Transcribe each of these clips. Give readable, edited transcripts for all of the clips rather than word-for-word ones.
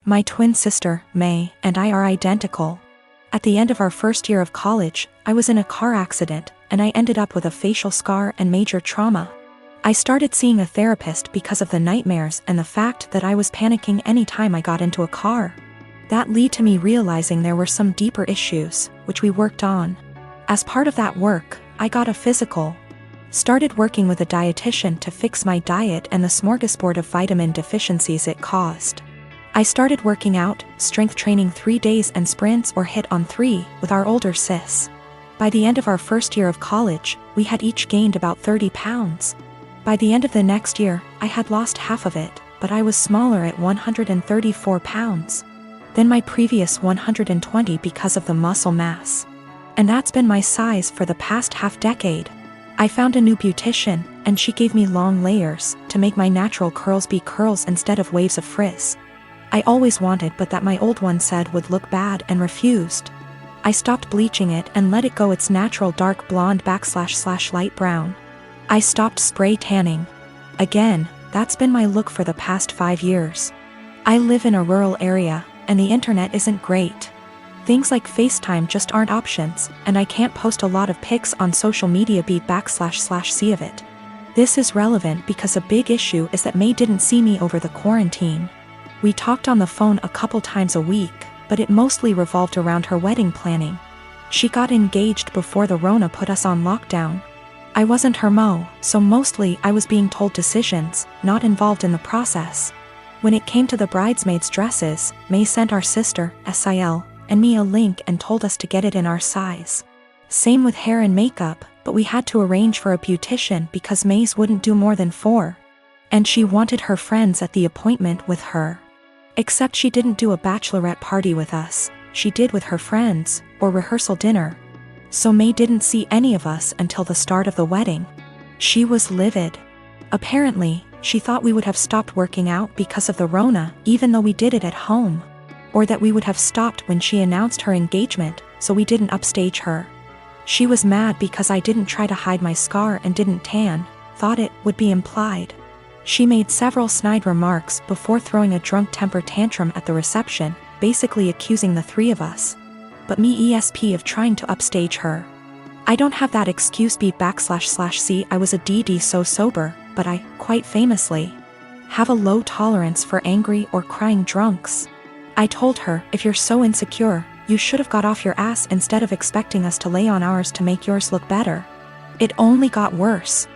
My twin sister, May, and I are identical. At the end of our first year of college, I was in a car accident, and I ended up with a facial scar and major trauma. I started seeing a therapist because of the nightmares and the fact that I was panicking any time I got into a car. That led to me realizing there were some deeper issues, which we worked on. As part of that work, I got a physical. Started working with a dietitian to fix my diet and the smorgasbord of vitamin deficiencies it caused. I started working out, strength training 3 days and sprints or hit on 3 with our older sis. By the end of our first year of college, we had each gained about 30 pounds. By the end of the next year, I had lost half of it, but I was smaller at 134 pounds than my previous 120 because of the muscle mass. And that's been my size for the past half-decade. I found a new beautician, and she gave me long layers to make my natural curls be curls instead of waves of frizz. I always wanted but that my old one said would look bad and refused. I stopped bleaching it and let it go its natural dark blonde / light brown. I stopped spray tanning. Again, that's been my look for the past 5 years. I live in a rural area, and the internet isn't great. Things like FaceTime just aren't options, and I can't post a lot of pics on social media /see of it. This is relevant because a big issue is that May didn't see me over the quarantine. We talked on the phone a couple times a week, but it mostly revolved around her wedding planning. She got engaged before the Rona put us on lockdown. I wasn't her mo, so mostly I was being told decisions, not involved in the process. When it came to the bridesmaids' dresses, May sent our sister, SIL, and me a link and told us to get it in our size. Same with hair and makeup, but we had to arrange for a beautician because May's wouldn't do more than 4. And she wanted her friends at the appointment with her. Except she didn't do a bachelorette party with us, she did with her friends, or rehearsal dinner. So May didn't see any of us until the start of the wedding. She was livid. Apparently, she thought we would have stopped working out because of the Rona, even though we did it at home. Or that we would have stopped when she announced her engagement, so we didn't upstage her. She was mad because I didn't try to hide my scar and didn't tan, thought it would be implied. She made several snide remarks before throwing a drunk temper tantrum at the reception, basically accusing the 3 of us. But me ESP of trying to upstage her. I don't have that excuse /C I was a DD so sober, but I, quite famously, have a low tolerance for angry or crying drunks. I told her, if you're so insecure, you should have got off your ass instead of expecting us to lay on ours to make yours look better. It only got worse.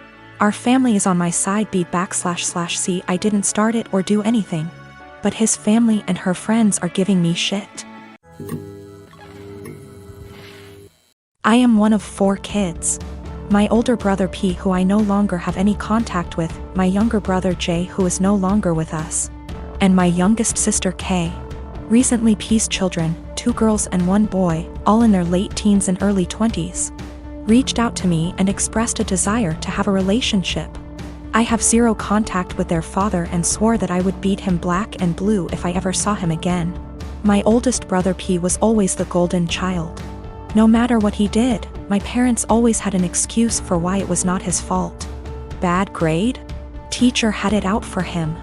Our family is on my side /C I didn't start it or do anything. But his family and her friends are giving me shit. I am one of 4 kids. My older brother P, who I no longer have any contact with, my younger brother J, who is no longer with us, and my youngest sister K. Recently P's children, 2 girls and 1 boy, all in their late teens and early 20s, reached out to me and expressed a desire to have a relationship. I have 0 contact with their father and swore that I would beat him black and blue if I ever saw him again. My oldest brother P was always the golden child. No matter what he did, my parents always had an excuse for why it was not his fault. Bad grade? Teacher had it out for him.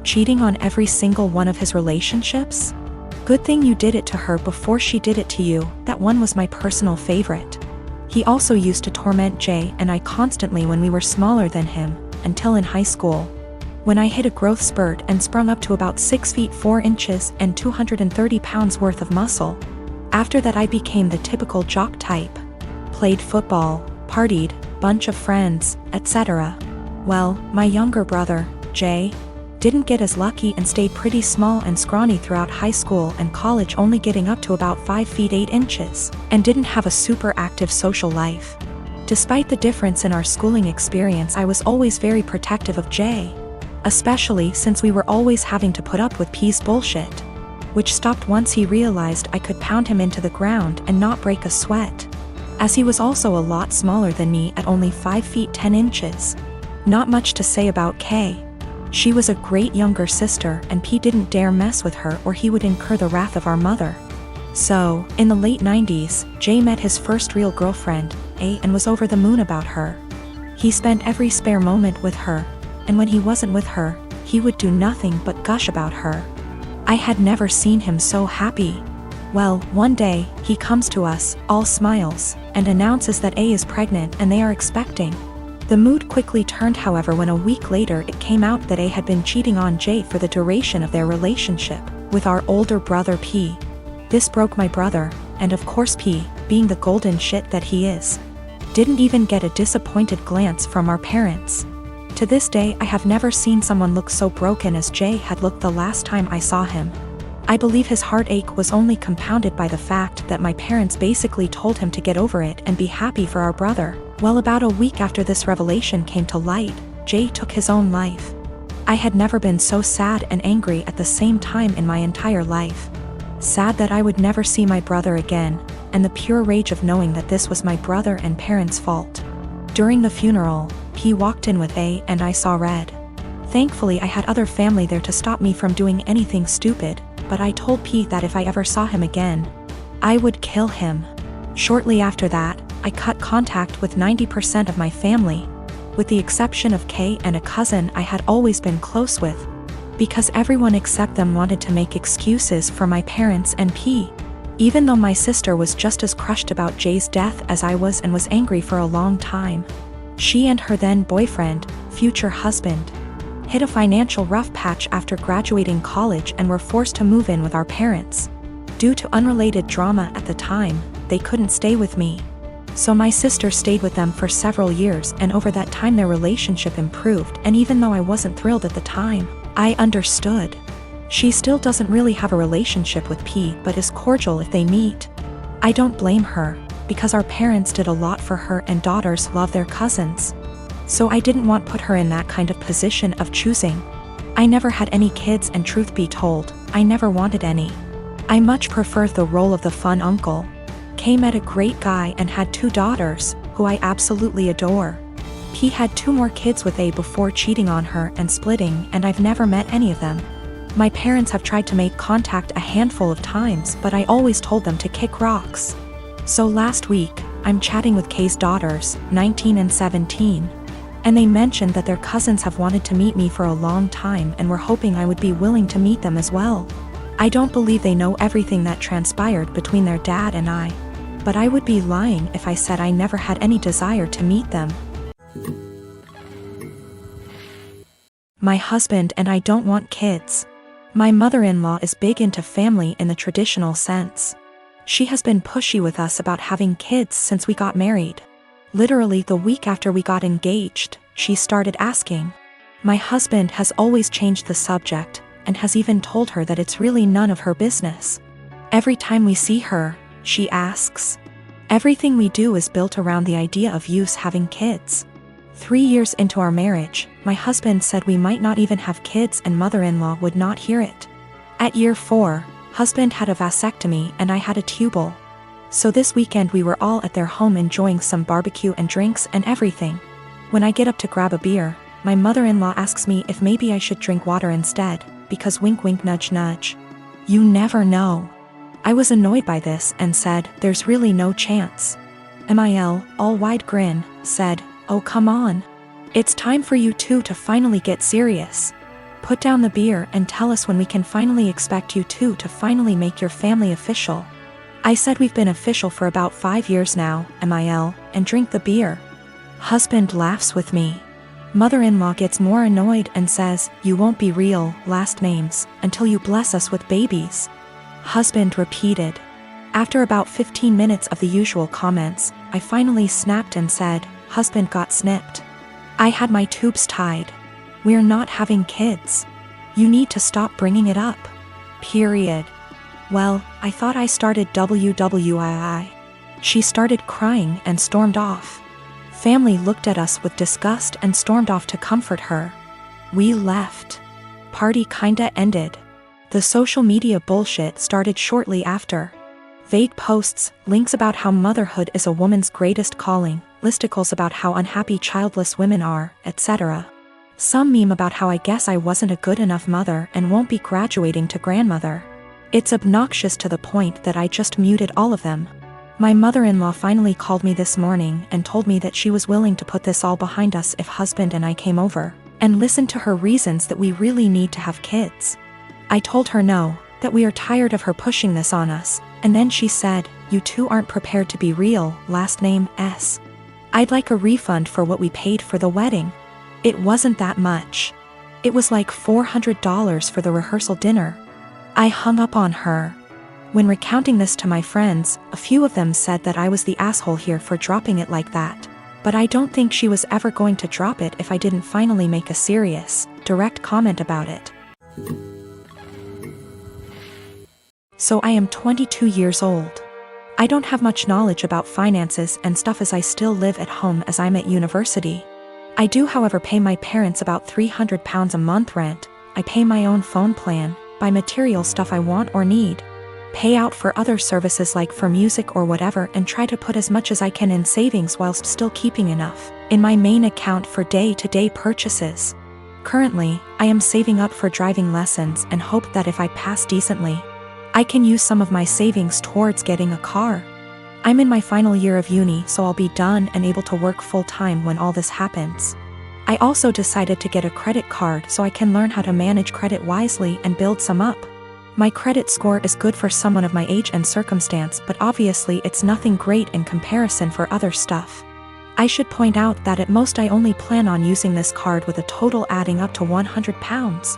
Cheating on every single one of his relationships? Good thing you did it to her before she did it to you. That one was my personal favorite. He also used to torment Jay and I constantly when we were smaller than him, until in high school. When I hit a growth spurt and sprung up to about 6 feet 4 inches and 230 pounds worth of muscle. After that I became the typical jock type. Played football, partied, bunch of friends, etc. Well, my younger brother, Jay, didn't get as lucky and stayed pretty small and scrawny throughout high school and college, only getting up to about 5 feet 8 inches, and didn't have a super active social life. Despite the difference in our schooling experience, I was always very protective of Jay. Especially since we were always having to put up with P's bullshit. Which stopped once he realized I could pound him into the ground and not break a sweat. As he was also a lot smaller than me at only 5 feet 10 inches. Not much to say about Kay. She was a great younger sister and P didn't dare mess with her or he would incur the wrath of our mother. So, in the late 90s, Jay met his first real girlfriend, A, and was over the moon about her. He spent every spare moment with her, and when he wasn't with her, he would do nothing but gush about her. I had never seen him so happy. Well, one day, he comes to us, all smiles, and announces that A is pregnant and they are expecting. The mood quickly turned, however, when a week later it came out that A had been cheating on J for the duration of their relationship, with our older brother P. This broke my brother, and of course P, being the golden shit that he is, didn't even get a disappointed glance from our parents. To this day I have never seen someone look so broken as J had looked the last time I saw him. I believe his heartache was only compounded by the fact that my parents basically told him to get over it and be happy for our brother. Well, about a week after this revelation came to light, J took his own life. I had never been so sad and angry at the same time in my entire life. Sad that I would never see my brother again, and the pure rage of knowing that this was my brother and parents' fault. During the funeral, P walked in with A and I saw red. Thankfully I had other family there to stop me from doing anything stupid, but I told P that if I ever saw him again, I would kill him. Shortly after that, I cut contact with 90% of my family, with the exception of K and a cousin I had always been close with, because everyone except them wanted to make excuses for my parents and P. Even though my sister was just as crushed about J's death as I was and was angry for a long time. She and her then boyfriend, future husband, hit a financial rough patch after graduating college and were forced to move in with our parents. Due to unrelated drama at the time, they couldn't stay with me. So my sister stayed with them for several years, and over that time their relationship improved, and even though I wasn't thrilled at the time, I understood. She still doesn't really have a relationship with P, but is cordial if they meet. I don't blame her, because our parents did a lot for her and daughters love their cousins. So I didn't want to put her in that kind of position of choosing. I never had any kids, and truth be told, I never wanted any. I much preferred the role of the fun uncle. K met a great guy and had 2 daughters, who I absolutely adore. P had 2 more kids with A before cheating on her and splitting, and I've never met any of them. My parents have tried to make contact a handful of times, but I always told them to kick rocks. So last week, I'm chatting with K's daughters, 19 and 17. And they mentioned that their cousins have wanted to meet me for a long time and were hoping I would be willing to meet them as well. I don't believe they know everything that transpired between their dad and I, but I would be lying if I said I never had any desire to meet them. My husband and I don't want kids. My mother-in-law is big into family in the traditional sense. She has been pushy with us about having kids since we got married. Literally the week after we got engaged, she started asking. My husband has always changed the subject, and has even told her that it's really none of her business. Every time we see her, she asks. Everything we do is built around the idea of us having kids. 3 years into our marriage, my husband said we might not even have kids and mother-in-law would not hear it. At year 4, husband had a vasectomy and I had a tubal. So this weekend we were all at their home enjoying some barbecue and drinks and everything. When I get up to grab a beer, my mother-in-law asks me if maybe I should drink water instead, because wink wink nudge nudge. You never know. I was annoyed by this and said, there's really no chance. MIL, all wide grin, said, oh come on. It's time for you two to finally get serious. Put down the beer and tell us when we can finally expect you two to finally make your family official. I said we've been official for about 5 years now, MIL, and drink the beer. Husband laughs with me. Mother-in-law gets more annoyed and says, you won't be real, last names, until you bless us with babies. Husband repeated. After about 15 minutes of the usual comments, I finally snapped and said, husband got snipped. I had my tubes tied. We're not having kids. You need to stop bringing it up. Period. Well, I thought I started WWII. She started crying and stormed off. Family looked at us with disgust and stormed off to comfort her. We left. Party kinda ended. The social media bullshit started shortly after. Vague posts, links about how motherhood is a woman's greatest calling, listicles about how unhappy childless women are, etc. Some meme about how I guess I wasn't a good enough mother and won't be graduating to grandmother. It's obnoxious to the point that I just muted all of them. My mother-in-law finally called me this morning and told me that she was willing to put this all behind us if husband and I came over, and listened to her reasons that we really need to have kids. I told her no, that we are tired of her pushing this on us, and then she said, "You two aren't prepared to be real, last name S. I'd like a refund for what we paid for the wedding." It wasn't that much. It was like $400 for the rehearsal dinner. I hung up on her. When recounting this to my friends, a few of them said that I was the asshole here for dropping it like that. But I don't think she was ever going to drop it if I didn't finally make a serious, direct comment about it. So I am 22 years old. I don't have much knowledge about finances and stuff as I still live at home as I'm at university. I do however pay my parents about £300 a month rent, I pay my own phone plan, buy material stuff I want or need, pay out for other services like for music or whatever, and try to put as much as I can in savings whilst still keeping enough in my main account for day-to-day purchases. Currently, I am saving up for driving lessons and hope that if I pass decently, I can use some of my savings towards getting a car. I'm in my final year of uni, so I'll be done and able to work full-time when all this happens. I also decided to get a credit card so I can learn how to manage credit wisely and build some up. My credit score is good for someone of my age and circumstance, but obviously it's nothing great in comparison for other stuff. I should point out that at most I only plan on using this card with a total adding up to £100.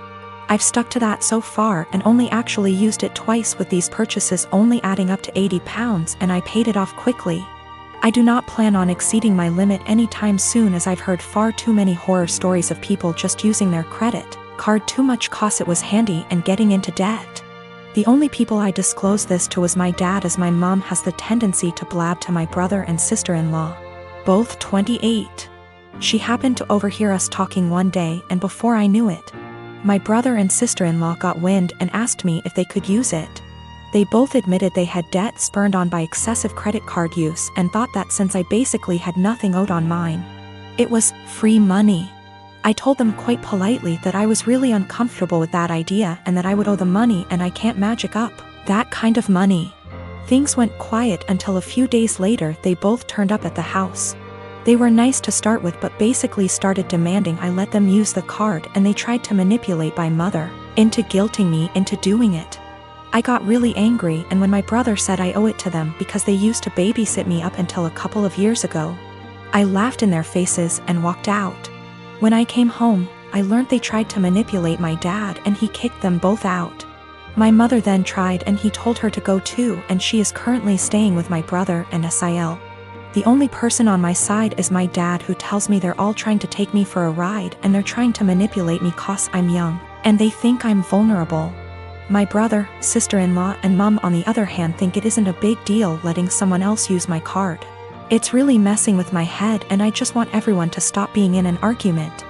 I've stuck to that so far and only actually used it twice, with these purchases only adding up to £80, and I paid it off quickly. I do not plan on exceeding my limit anytime soon, as I've heard far too many horror stories of people just using their credit card too much cause it was handy and getting into debt. The only people I disclosed this to was my dad, as my mom has the tendency to blab to my brother and sister-in-law, both 28. She happened to overhear us talking one day, and before I knew it, my brother and sister-in-law got wind and asked me if they could use it. They both admitted they had debt spurred on by excessive credit card use and thought that since I basically had nothing owed on mine, it was free money. I told them quite politely that I was really uncomfortable with that idea and that I would owe the money and I can't magic up that kind of money. Things went quiet until a few days later they both turned up at the house. They were nice to start with, but basically started demanding I let them use the card, and they tried to manipulate my mother into guilting me into doing it. I got really angry, and when my brother said I owe it to them because they used to babysit me up until a couple of years ago, I laughed in their faces and walked out. When I came home, I learned they tried to manipulate my dad and he kicked them both out. My mother then tried and he told her to go too, and she is currently staying with my brother and Sil. The only person on my side is my dad, who tells me they're all trying to take me for a ride and they're trying to manipulate me cause I'm young and they think I'm vulnerable. My brother, sister-in-law and mom on the other hand think it isn't a big deal letting someone else use my card. It's really messing with my head, and I just want everyone to stop being in an argument